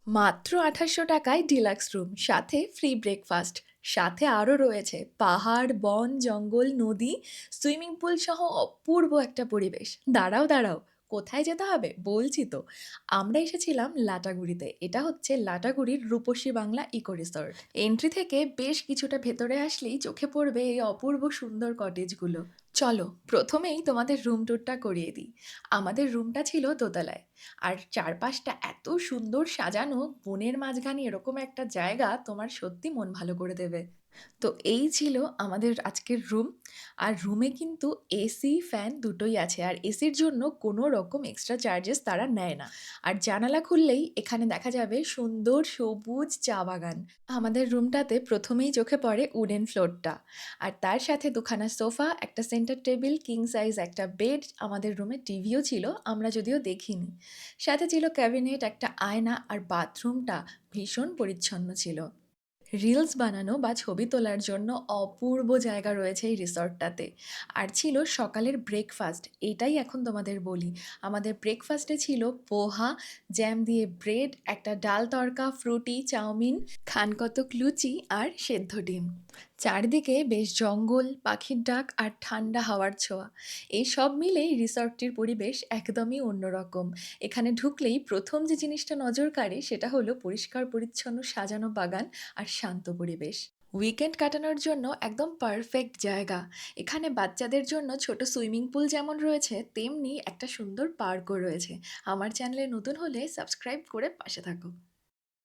মাত্র ২৮০০ টাকায় deluxe room, সাথে ফ্রি ব্রেকফাস্ট, সাথে আরও রয়েছে পাহাড়, বন, জঙ্গল, নদী, সুইমিং পুল সহ অপূর্ব একটা পরিবেশ। দাঁড়াও দাঁড়াও, কোথায় যেতে হবে বলছি তো। আমরা এসেছিলাম লাটাগুড়িতে। এটা হচ্ছে লাটাগুড়ির রূপসী বাংলা ইকো রিসর্ট। এন্ট্রি থেকে বেশ কিছুটা ভেতরে আসলেই চোখে পড়বে এই অপূর্ব সুন্দর কটেজগুলো। চলো প্রথমেই তোমাদের রুম ট্যুরটা করিয়ে দিই। আমাদের রুমটা ছিল দোতলায়, আর চারপাশটা এত সুন্দর সাজানো, বনের মাঝখানে এরকম একটা জায়গা তোমার সত্যি মন ভালো করে দেবে। তো এই ছিল আমাদের আজকের রুম। আর রুমে কিন্তু এসি, ফ্যান দুটোই আছে, আর এসির জন্য কোনো রকম এক্সট্রা চার্জেস তারা নেয় না। আর জানালা খুললেই এখানে দেখা যাবে সুন্দর সবুজ চা বাগান। আমাদের রুমটাতে প্রথমেই চোখে পড়ে উডেন ফ্লোরটা, আর তার সাথে দুখানা সোফা, একটা সেন্টার টেবিল, কিং সাইজ একটা বেড, আমাদের রুমে টিভিও ছিল, আমরা যদিও দেখিনি। সাথে ছিল ক্যাবিনেট, একটা আয়না, আর বাথরুমটা ভীষণ পরিচ্ছন্ন ছিল। রিলস বানানো বা ছবি তোলার জন্য অপূর্ব জায়গা রয়েছে এই রিসর্টটাতে। আর ছিল সকালের ব্রেকফাস্ট, এটাই এখন তোমাদের বলি। আমাদের ব্রেকফাস্টে ছিল পোহা, জ্যাম দিয়ে ব্রেড, একটা ডাল তড়কা, ফ্রুটি, চাউমিন, খানকতক লুচি আর সেদ্ধ ডিম। চারদিকে বেশ জঙ্গল, পাখির ডাক আর ঠান্ডা হাওয়ার ছোঁয়া। এই সব মিলেই রিসর্টটির পরিবেশ একদমই অন্যরকম। এখানে ঢুকলেই প্রথম যে জিনিসটা নজর কাড়ে সেটা হলো পরিষ্কার পরিচ্ছন্ন সাজানো বাগান আর শান্ত পরিবেশ। উইকেন্ড কাটানোর জন্য একদম পারফেক্ট জায়গা। এখানে বাচ্চাদের জন্য ছোট সুইমিং পুল যেমন রয়েছে, তেমনি একটা সুন্দর পার্কও রয়েছে। আমার চ্যানেলে নতুন হলে সাবস্ক্রাইব করে পাশে থাকো।